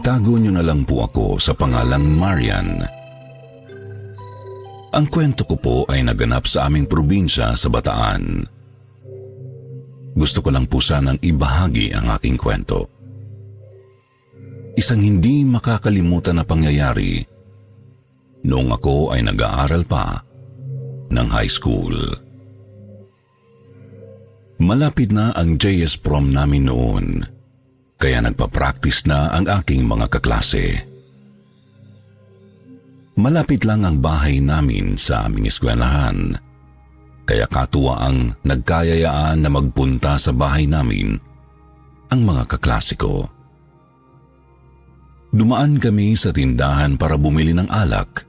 Itago niyo na lang po ako sa pangalang Marian. Ang kwento ko po ay naganap sa aming probinsya sa Bataan. Gusto ko lang po sanang ibahagi ang aking kwento. Isang hindi makakalimutan na pangyayari noong ako ay nag-aaral pa ng high school. Malapit na ang JS prom namin noon, kaya nagpa-practice na ang aking mga kaklase. Malapit lang ang bahay namin sa aming eskwelahan, kaya katuwaang nagkayayaan na magpunta sa bahay namin ang mga kaklase ko. Dumaan kami sa tindahan para bumili ng alak,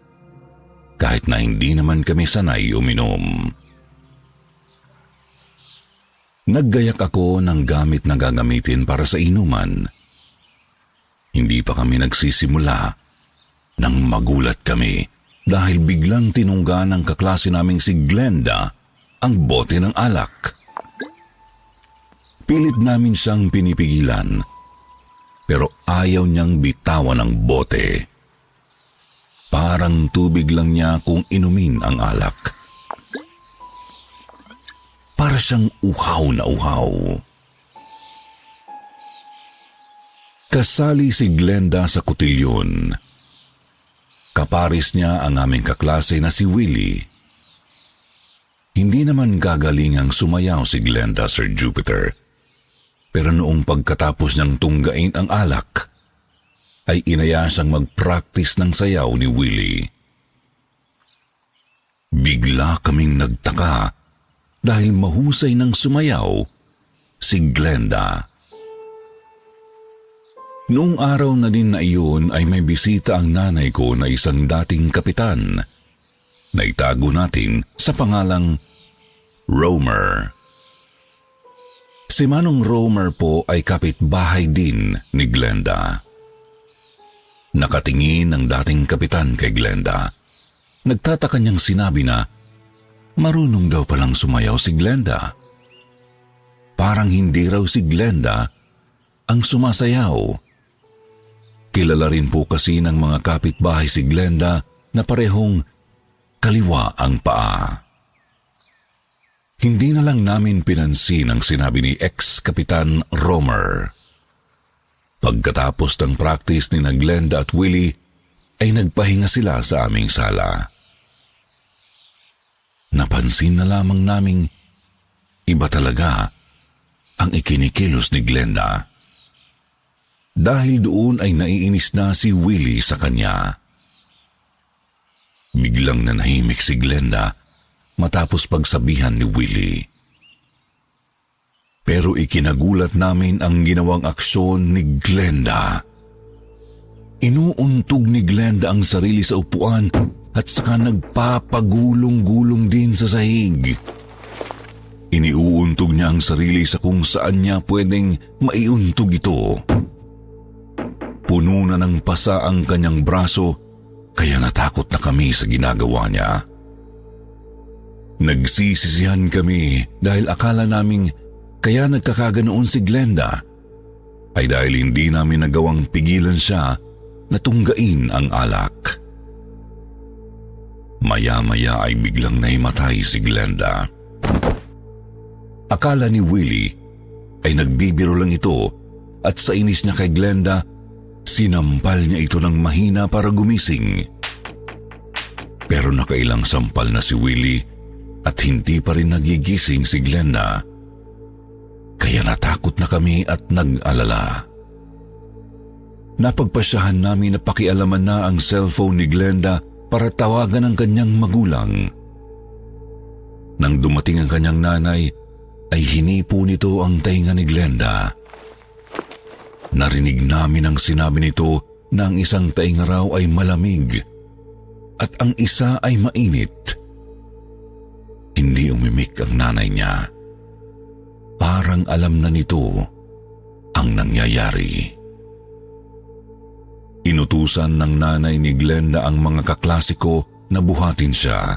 kahit na hindi naman kami sanay uminom. Naggayak ako ng gamit na gagamitin para sa inuman. Hindi pa kami nagsisimula nang magulat kami dahil biglang tinungga ng kaklase naming si Glenda ang bote ng alak. Pilit namin siyang pinipigilan, pero ayaw niyang bitawan ang bote. Parang tubig lang niya kung inumin ang alak. Para siyang uhaw na uhaw. Kasali si Glenda sa kotilyon. Kaparis niya ang aming kaklase na si Willie. Hindi naman gagalingang sumayaw si Glenda, Sir Jupiter. Pero noong pagkatapos niyang tunggain ang alak, ay inaya siyang mag-practice ng sayaw ni Willie. Bigla kaming nagtaka dahil mahusay ng sumayaw si Glenda. Noong araw na din na iyon ay may bisita ang nanay ko na isang dating kapitan na itago natin sa pangalang Romer. Si Manong Romer po ay kapitbahay din ni Glenda. Nakatingin ang dating kapitan kay Glenda. Nagtataka niyang sinabi na marunong daw palang sumayaw si Glenda. Parang hindi raw si Glenda ang sumasayaw. Kilala rin po kasi ng mga kapitbahay si Glenda na parehong kaliwa ang paa. Hindi na lang namin pinansin ang sinabi ni ex-kapitan Romer. Pagkatapos ng practice ni Glenda at Willie, ay nagpahinga sila sa aming sala. Napansin na lamang naming iba talaga ang ikinikilos ni Glenda. Dahil doon ay naiinis na si Willie sa kanya. Biglang nanahimik si Glenda matapos pagsabihan ni Willie. Pero ikinagulat namin ang ginawang aksyon ni Glenda. Inuuntog ni Glenda ang sarili sa upuan at saka nagpapagulong-gulong din sa sahig. Iniuuntog niya ang sarili sa kung saan niya pwedeng maiuntog ito. Puno na ng pasa ang kanyang braso, kaya natakot na kami sa ginagawa niya. Nagsisisihan kami dahil akala naming kaya nagkakaganoon si Glenda ay dahil hindi namin nagawang pigilan siya na tunggain ang alak. Maya-maya ay biglang naimatay si Glenda. Akala ni Willie ay nagbibiro lang ito at sa inis niya kay Glenda, sinampal niya ito ng mahina para gumising. Pero nakailang sampal na si Willie at hindi pa rin nagigising si Glenda. Kaya natakot na kami at nag-alala. Napagpasyahan namin na pakialaman na ang cellphone ni Glenda para tawagan ang kanyang magulang. Nang dumating ang kanyang nanay, ay hinipo nito ang tainga ni Glenda. Narinig namin ang sinabi nito na ang isang tainga raw ay malamig at ang isa ay mainit. Hindi umimik ang nanay niya. Parang alam na nito ang nangyayari. Inutusan ng nanay ni Glenda ang mga kaklase ko na buhatin siya.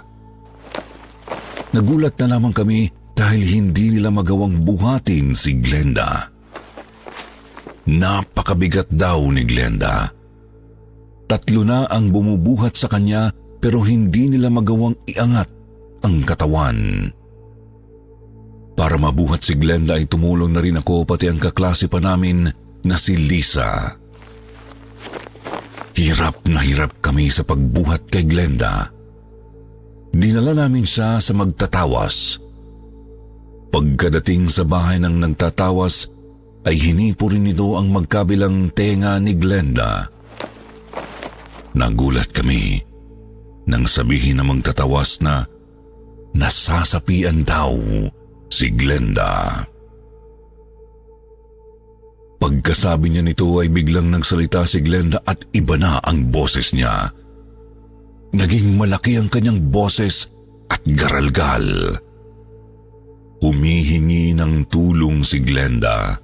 Nagulat na lamang kami dahil hindi nila magawang buhatin si Glenda. Napakabigat daw ni Glenda. 3 na ang bumubuhat sa kanya pero hindi nila magawang iangat ang katawan. Para mabuhat si Glenda ay tumulong na rin ako pati ang kaklase pa namin na si Lisa. Hirap na hirap kami sa pagbuhat kay Glenda. Dinala namin siya sa magtatawas. Pagkadating sa bahay ng nagtatawas ay hinipo rin nito ang magkabilang tenga ni Glenda. Nagulat kami nang sabihin ng magtatawas na nasasapian daw si Glenda. Pagkasabi niya nito ay biglang nagsalita si Glenda at iba na ang boses niya. Naging malaki ang kanyang boses at garalgal. Humihingi ng tulong si Glenda.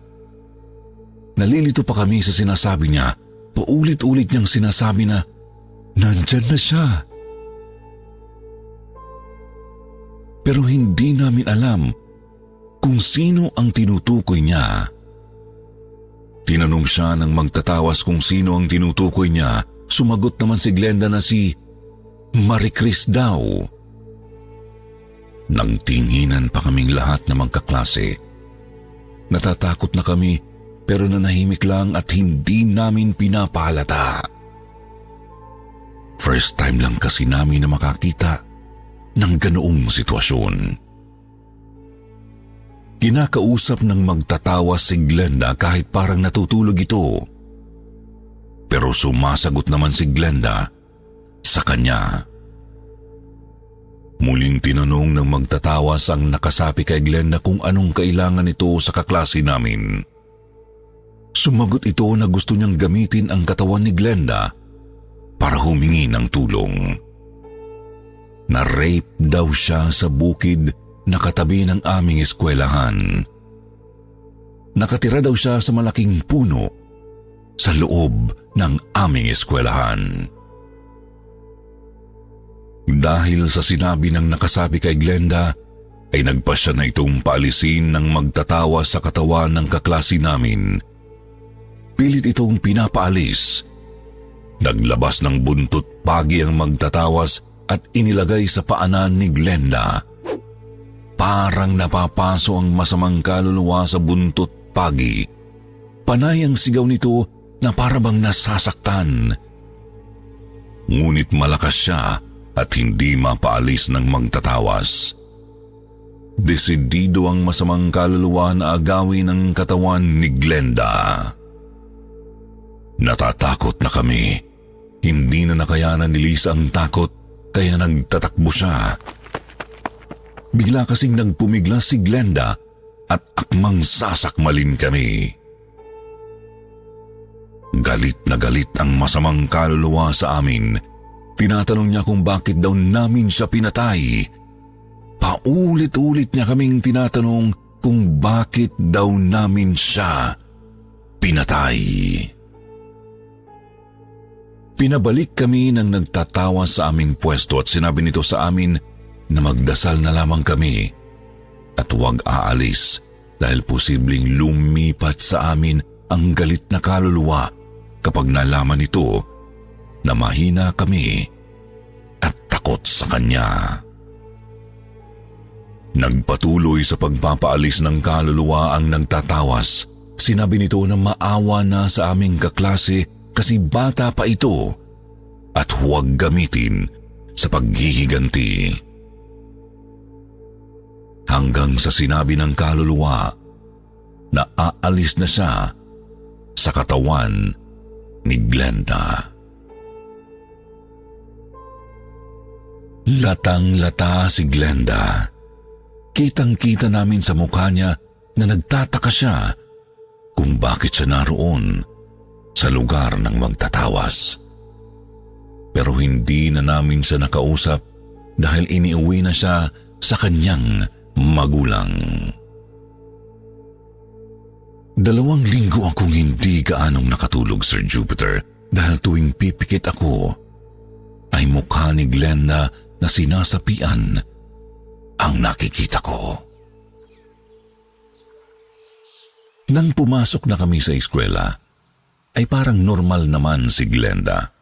Nalilito pa kami sa sinasabi niya. Paulit-ulit niyang sinasabi na nandyan na siya. Pero hindi namin alam kung sino ang tinutukoy niya. Tinanong siya ng magtatawas kung sino ang tinutukoy niya. Sumagot naman si Glenda na si Maricris daw. Nangtinginan pa kaming lahat na magkaklase. Natatakot na kami pero nanahimik lang at hindi namin pinapahalata. First time lang kasi namin na makakita ng ganoong sitwasyon. Kinakausap ng magtatawas si Glenda kahit parang natutulog ito. Pero sumasagot naman si Glenda sa kanya. Muling tinanong ng magtatawas ang nakasapi kay Glenda kung anong kailangan ito sa kaklase namin. Sumagot ito na gusto niyang gamitin ang katawan ni Glenda para humingi ng tulong. Na-rape daw siya sa bukid na katabi ng aming eskwelahan. Nakatira daw siya sa malaking puno sa loob ng aming eskwelahan. Dahil sa sinabi ng nakasabi kay Glenda, ay nagpasya na itong paalisin ng magtatawas sa katawan ng kaklase namin. Pilit itong pinapaalis. Naglabas ng buntot pagi ang magtatawas at inilagay sa paanan ni Glenda. Parang napapaso ang masamang kaluluwa sa buntot pagi. Panay ang sigaw nito na parabang nasasaktan. Ngunit malakas siya at hindi mapaalis ng magtatawas. Desidido ang masamang kaluluwa na agawin ang katawan ni Glenda. Natatakot na kami. Hindi na nakayanan ni Lisa ang takot kaya nagtatakbo siya. Bigla kasing nagpumiglas si Glenda at akmang sasakmalin kami. Galit na galit ang masamang kaluluwa sa amin. Tinatanong niya kung bakit daw namin siya pinatay. Paulit-ulit niya kaming tinatanong kung bakit daw namin siya pinatay. Pinabalik kami ng nagtatawa sa aming pwesto at sinabi nito sa amin na magdasal na lamang kami at huwag aalis dahil posibleng lumipat sa amin ang galit na kaluluwa kapag nalaman nito na mahina kami at takot sa kanya. Nagpatuloy sa pagpapaalis ng kaluluwa ang nagtatawas. Sinabi nito na maawa na sa aming kaklase kasi bata pa ito at huwag gamitin sa paghihiganti. Hanggang sa sinabi ng kaluluwa na aalis na siya sa katawan ni Glenda. Latang-lata si Glenda. Kitang-kita namin sa mukha niya na nagtataka siya kung bakit siya naroon sa lugar ng magtatawas. Pero hindi na namin siya nakausap dahil iniuwi na siya sa kanyang magulang. 2 linggo akong hindi gaanong nakatulog, Sir Jupiter, dahil tuwing pipikit ako ay mukha ni Glenda na sinasapian ang nakikita ko. Nang pumasok na kami sa eskwela, ay parang normal naman si Glenda.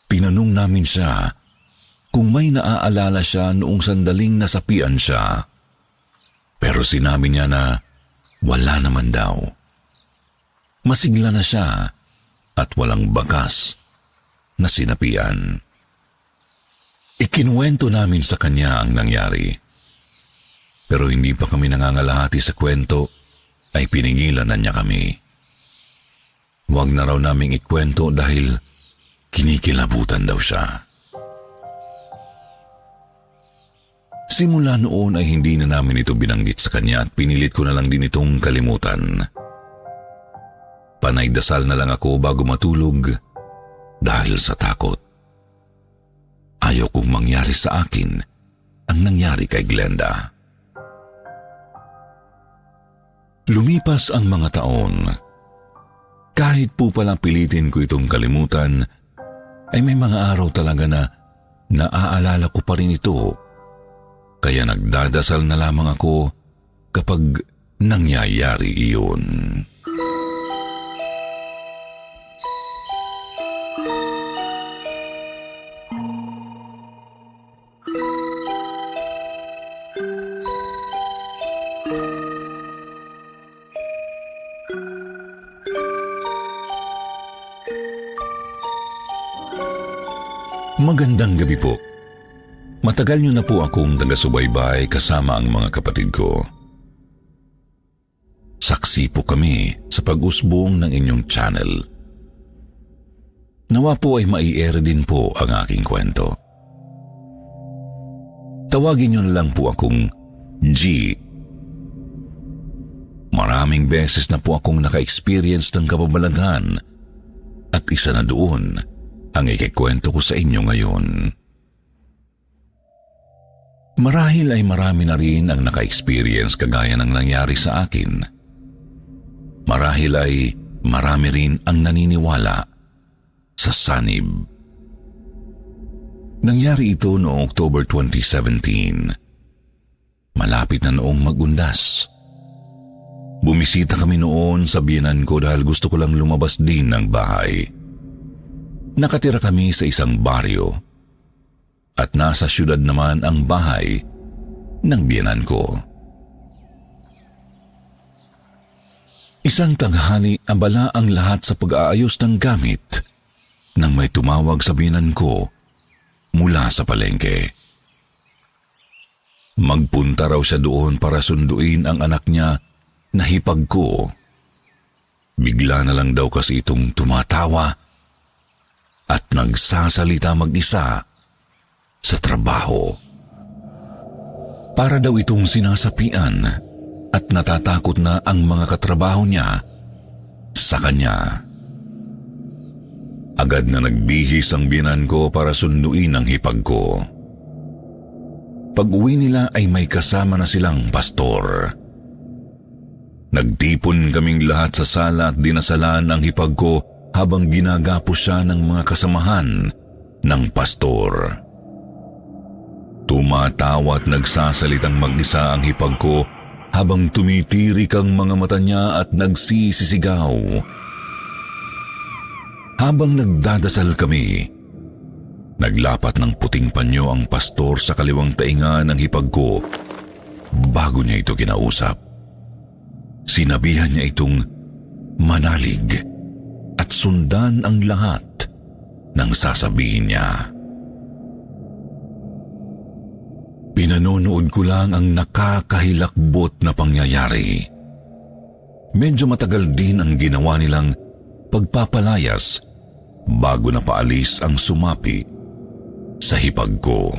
Tinanong namin siya kung may naaalala siya noong sandaling nasapian siya. Pero sinabi niya na wala naman daw. Masigla na siya at walang bakas na sinapian. Ikinuwento namin sa kanya ang nangyari. Pero hindi pa kami nangangalahati sa kwento, ay pinigilan na niya kami. Huwag na raw naming ikwento dahil kinikilabutan daw siya. Simula noon ay hindi na namin ito binanggit sa kanya at pinilit ko na lang din itong kalimutan. Panay dasal na lang ako bago matulog dahil sa takot. Ayaw kong mangyari sa akin ang nangyari kay Glenda. Lumipas ang mga taon. Kahit po palang pilitin ko itong kalimutan, ay may mga araw talaga na naaalala ko pa rin ito. Kaya nagdadasal na lamang ako kapag nangyayari iyon. Magandang gabi po. Matagal niyo na po akong taga-subaybay kasama ang mga kapatid ko. Saksi po kami sa pag-usbong ng inyong channel. Nawa po ay mai-air din po ang aking kwento. Tawagin niyo na lang po akong G. Maraming beses na po akong naka-experience ng kababalaghan at isa na doon ang ikikwento ko sa inyo ngayon. Marahil ay marami na rin ang naka-experience kagaya ng nangyari sa akin. Marahil ay marami rin ang naniniwala sa sanib. Nangyari ito noong October 2017. Malapit na noong mag-undas. Bumisita kami noon sa biyenan ko dahil gusto ko lang lumabas din ng bahay. Nakatira kami sa isang baryo at nasa syudad naman ang bahay ng biyenan ko. Isang tanghali, abala ang lahat sa pag-aayos ng gamit nang may tumawag sa biyenan ko mula sa palengke. Magpunta raw siya doon para sunduin ang anak niya na hipag ko. Bigla na lang daw kasi itong tumatawa at nagsasalita mag-isa sa trabaho. Para daw itong sinasapian at natatakot na ang mga katrabaho niya sa kanya. Agad na nagbihis ang biyenan ko para sunduin ang hipag ko. Pag-uwi nila ay may kasama na silang pastor. Nagtipon kaming lahat sa sala at dinasalan ang hipag ko habang ginagapos siya ng mga kasamahan ng pastor. Tumatawa at nagsasalitang mag-isa ang hipag ko habang tumitirik ang mga mata niya at nagsisisigaw. Habang nagdadasal kami, naglapat ng puting panyo ang pastor sa kaliwang tainga ng hipag ko bago niya ito kinausap. Sinabihan niya itong manalig at sundan ang lahat ng sasabihin niya. Pinanonood ko lang ang nakakahilakbot na pangyayari. Medyo matagal din ang ginawa nilang pagpapalayas bago na paalis ang sumapi sa hipag ko.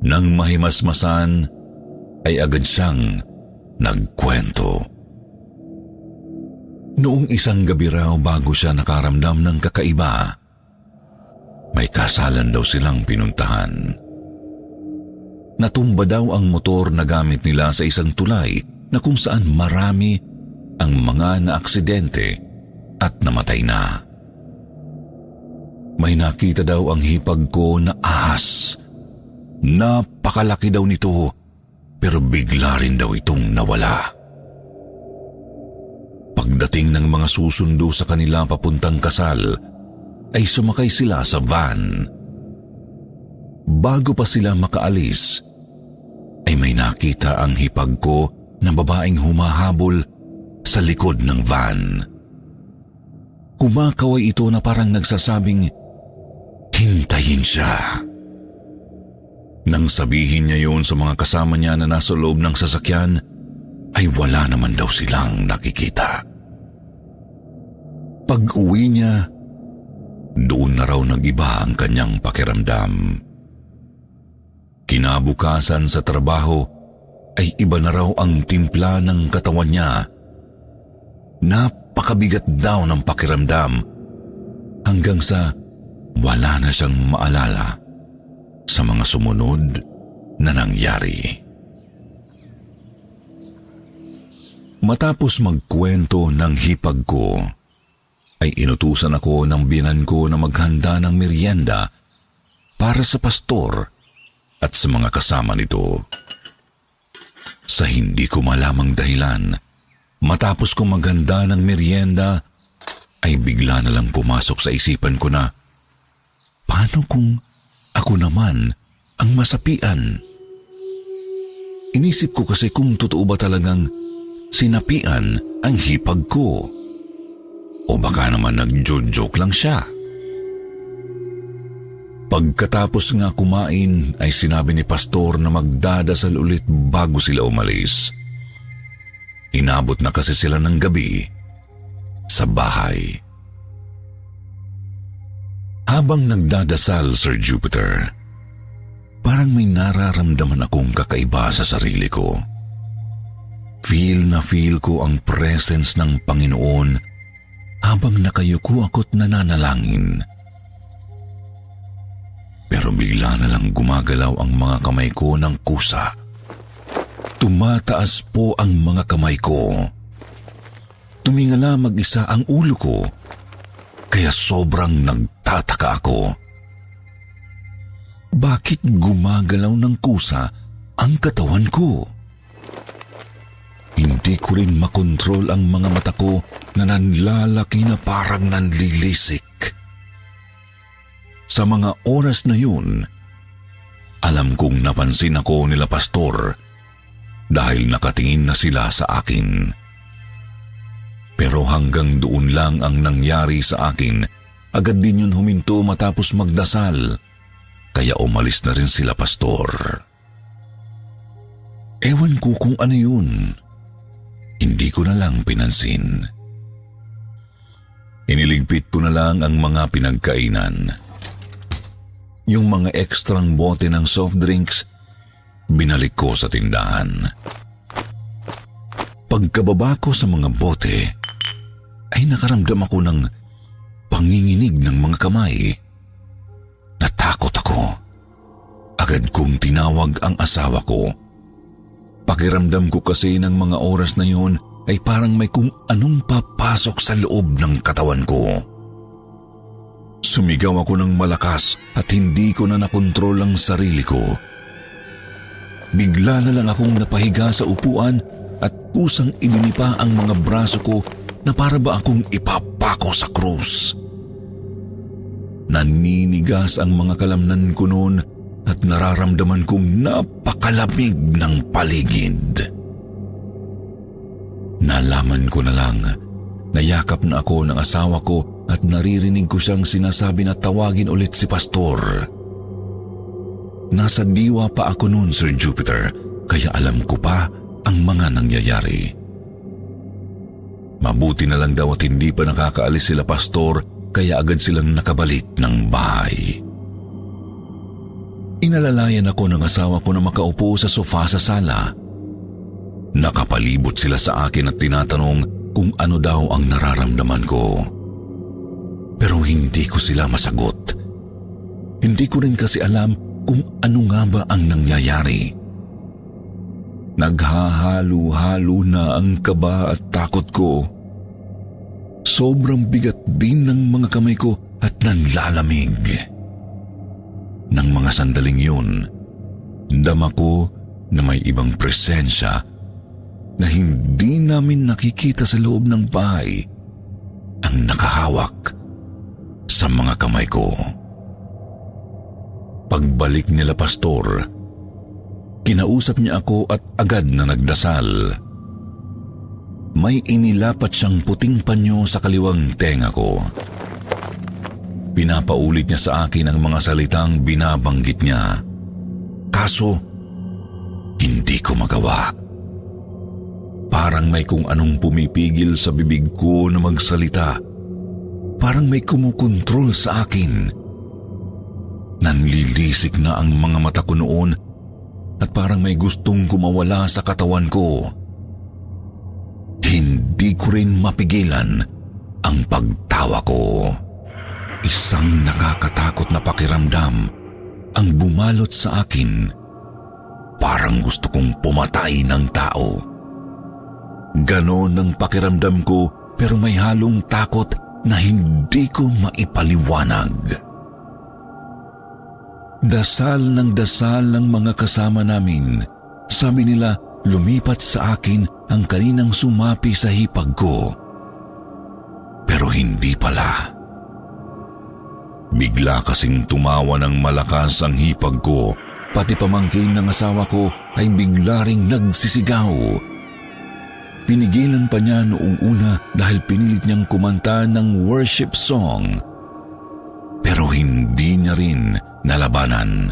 Nang mahimasmasan, ay agad siyang nagkwento. Noong isang gabi raw bago siya nakaramdam ng kakaiba, may kasalan daw silang pinuntahan. Natumba daw ang motor na gamit nila sa isang tulay na kung saan marami ang mga naaksidente at namatay na. May nakita daw ang hipag ko na ahas. Napakalaki daw nito, pero bigla rin daw itong nawala. Pagdating ng mga susundo sa kanila papuntang kasal, ay sumakay sila sa van. Bago pa sila makaalis, ay may nakita ang hipag ko na babaeng humahabol sa likod ng van. Kumakaway ito na parang nagsasabing, "Hintayin siya." Nang sabihin niya yun sa mga kasama niya na nasa loob ng sasakyan, ay wala naman daw silang nakikita. Pag-uwi niya, doon na raw nag-iba ang kanyang pakiramdam. Kinabukasan sa trabaho, ay iba na raw ang timpla ng katawan niya. Napakabigat daw ng pakiramdam hanggang sa wala na siyang maalala sa mga sumunod na nangyari. Matapos magkwento ng hipag ko, ay inutusan ako ng biyenan ko na maghanda ng merienda para sa pastor at sa mga kasama nito. Sa hindi ko malamang dahilan, matapos kong maghanda ng merienda, ay bigla na lang pumasok sa isipan ko na, paano kung ako naman ang masapian? Inisip ko kasi kung totoo ba talagang sinapian ang hipag ko. O baka naman nag-joke lang siya. Pagkatapos nga kumain ay sinabi ni pastor na magdadasal ulit bago sila umalis. Inabot na kasi sila ng gabi sa bahay. Habang nagdadasal, Sir Jupiter, parang may nararamdaman akong kakaiba sa sarili ko. Feel na feel ko ang presence ng Panginoon habang nakayuko ako't nananalangin. Pero bigla na lang gumagalaw ang mga kamay ko ng kusa. Tumataas po ang mga kamay ko. Tumingala mag-isa ang ulo ko, kaya sobrang nagtataka ako. Bakit gumagalaw ng kusa ang katawan ko? Hindi ko rin makontrol ang mga mata ko na nanlalaki na parang nanlilisik. Sa mga oras na yun, alam kong napansin ako nila pastor dahil nakatingin na sila sa akin. Pero hanggang doon lang ang nangyari sa akin. Agad din yun huminto matapos magdasal, kaya umalis na rin sila pastor. Ewan ko kung ano yun. Hindi ko na lang pinansin. Iniligpit ko na lang ang mga pinagkainan. Yung mga ekstrang bote ng soft drinks, binalik ko sa tindahan. Pagkababa ko sa mga bote, ay nakaramdam ako ng panginginig ng mga kamay. Natakot ako. Agad kong tinawag ang asawa ko. Pakiramdam ko kasi ng mga oras na yun ay parang may kung anong papasok sa loob ng katawan ko. Sumigaw ako ng malakas at hindi ko na nakontrol ang sarili ko. Bigla na lang akong napahiga sa upuan at kusang ibinipa ang mga braso ko na para ba akong ipapako sa krus. Naninigas ang mga kalamnan ko noon at nararamdaman kong napakalamig ng paligid. Nalaman ko na lang, nayakap na ako ng asawa ko at naririnig ko siyang sinasabi na tawagin ulit si pastor. Nasa diwa pa ako noon, Sir Jupiter, kaya alam ko pa ang mga nangyayari. Mabuti na lang daw at hindi pa nakakaalis sila pastor, kaya agad silang nakabalik ng bahay. Inalalayan ako ng asawa ko na makaupo sa sofa sa sala. Nakapalibot sila sa akin at tinatanong kung ano daw ang nararamdaman ko. Pero hindi ko sila masagot. Hindi ko rin kasi alam kung ano nga ba ang nangyayari. Naghahalo-halo na ang kaba at takot ko. Sobrang bigat din ng mga kamay ko at nanlalamig. Nang mga sandaling yun, dama ko na may ibang presensya na hindi namin nakikita sa loob ng bahay ang nakahawak sa mga kamay ko. Pagbalik nila Pastor, kinausap niya ako at agad na nagdasal. May inilapat siyang puting panyo sa kaliwang tenga ko. Pinapaulit niya sa akin ang mga salitang binabanggit niya. Kaso, hindi ko magawa. Parang may kung anong pumipigil sa bibig ko na magsalita. Parang may kumukontrol sa akin. Nanlilisik na ang mga mata ko noon at parang may gustong kumawala sa katawan ko. Hindi ko rin mapigilan ang pagtawa ko. Isang nakakatakot na pakiramdam ang bumalot sa akin. Parang gusto kong pumatay ng tao. Ganon ang pakiramdam ko pero may halong takot na hindi ko maipaliwanag. Dasal ng dasal ng mga kasama namin. Sabi nila lumipat sa akin ang kaninang sumapi sa hipag ko. Pero hindi pala. Bigla kasing tumawa ng malakas ang hipag ko, pati pamangkin ng asawa ko ay bigla ring nagsisigaw. Pinigilan pa niya noong una dahil pinilit niyang kumanta ng worship song. Pero hindi niya rin nalabanan.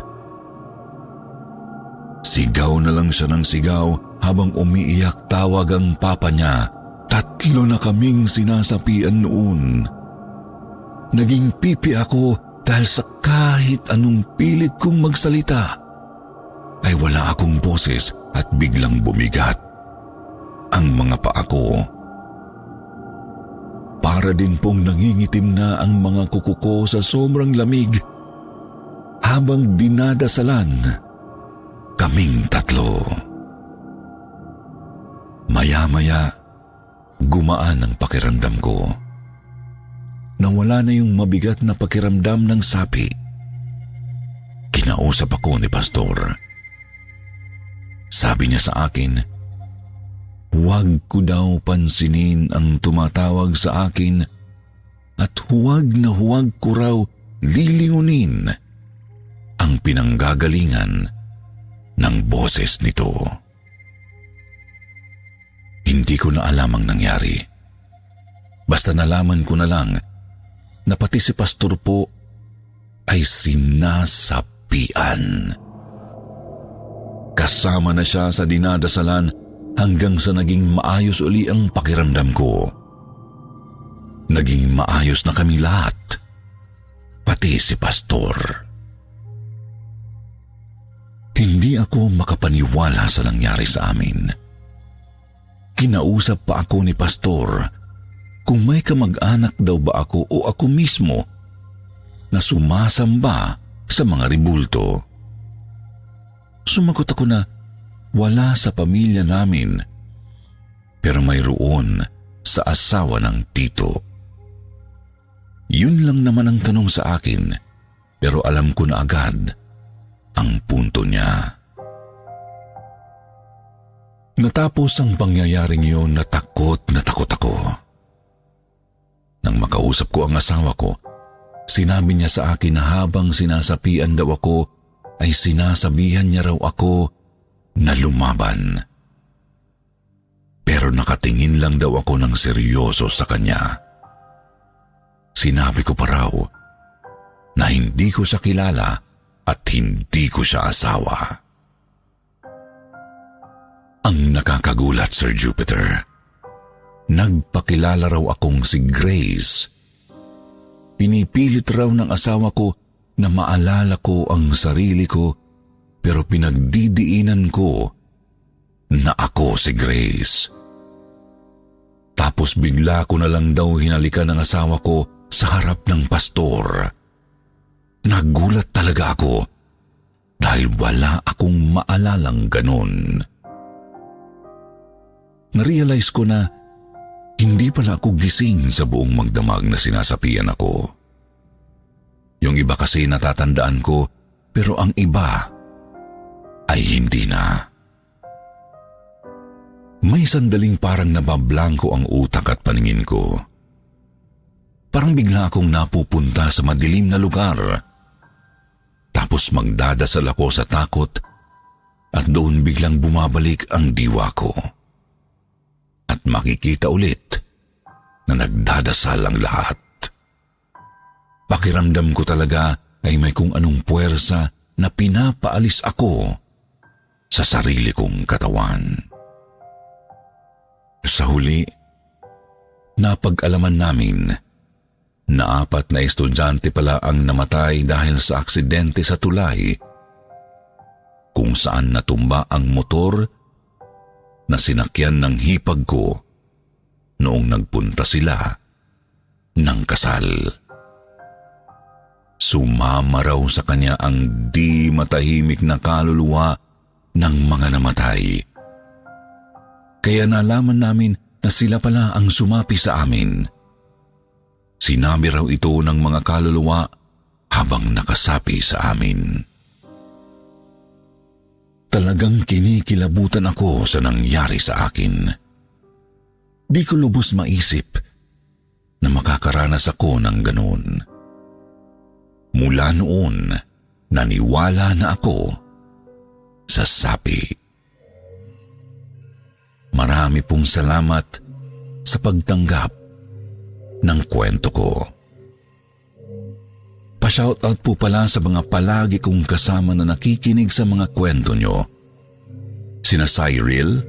Sigaw na lang siya ng sigaw habang umiiyak tawag ang papa niya. 3 na kaming sinasapian noon. Naging pipi ako dahil sa kahit anong pilit kong magsalita ay wala akong boses at biglang bumigat ang mga paa ko. Para din pong nangingitim na ang mga kuko ko sa sobrang lamig habang dinadasalan kaming 3. Maya-maya, gumaan ang pakiramdam ko. Nawala na yung mabigat na pakiramdam ng sapi. Kinausap ako ni Pastor. Sabi niya sa akin, huwag ko daw pansinin ang tumatawag sa akin at huwag na huwag ko raw liliunin ang pinanggagalingan ng boses nito. Hindi ko na alam ang nangyari. Basta nalaman ko na lang na pati si Pastor po ay sinasapian. Kasama na siya sa dinadasalan hanggang sa naging maayos uli ang pakiramdam ko. Naging maayos na kami lahat, pati si Pastor. Hindi ako makapaniwala sa nangyari sa amin. Kinausap pa ako ni Pastor kung may kamag-anak daw ba ako o ako mismo na sumasamba sa mga ribulto. Sumagot ako na wala sa pamilya namin, pero mayroon sa asawa ng tito. Yun lang naman ang tanong sa akin, pero alam ko na agad ang punto niya. Natapos ang pangyayaring iyon, natakot ako. Nang makausap ko ang asawa ko, sinabi niya sa akin na habang sinasapian daw ako, ay sinasabihan niya raw ako na lumaban. Pero nakatingin lang daw ako ng seryoso sa kanya. Sinabi ko pa raw na hindi ko siya kilala at hindi ko siya asawa. Ang nakakagulat, Sir Jupiter, nagpakilala raw akong si Grace. Pinipilit raw ng asawa ko na maalala ko ang sarili ko, pero pinagdidiinan ko na ako si Grace. Tapos bigla ko na lang daw hinalikan ng asawa ko sa harap ng pastor. Nagulat talaga ako dahil wala akong maalalang ganon. Narealize ko na hindi pala ako gising sa buong magdamag na sinasapian ako. Yung iba kasi natatandaan ko, pero ang iba ay hindi na. May sandaling parang nabablangko ang utak at paningin ko. Parang bigla akong napupunta sa madilim na lugar. Tapos magdadasal ako sa takot at doon biglang bumabalik ang diwa ko. At makikita ulit na nagdadasal ang lahat. Pakiramdam ko talaga ay may kung anong puwersa na pinapaalis ako sa sarili kong katawan. Sa huli, napag-alaman namin na 4 na estudyante pala ang namatay dahil sa aksidente sa tulay kung saan natumba ang motor na sinakyan ng hipag ko noong nagpunta sila ng kasal. Sumama raw sa kanya ang di matahimik na kaluluwa ng mga namatay. Kaya nalaman namin na sila pala ang sumapi sa amin. Sinabi raw ito ng mga kaluluwa habang nakasapi sa amin. Talagang kinikilabutan ako sa nangyari sa akin. Di ko lubos maisip na makakaranas ako ng ganun. Mula noon, naniwala na ako sa sapi. Marami pong salamat sa pagtanggap ng kwento ko. Pa-shoutout po pala sa mga palagi kong kasama na nakikinig sa mga kwento nyo. Sina Cyril,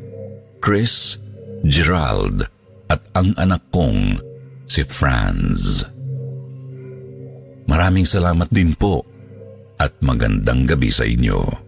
Chris, Gerald, at ang anak kong si Franz. Maraming salamat din po at magandang gabi sa inyo.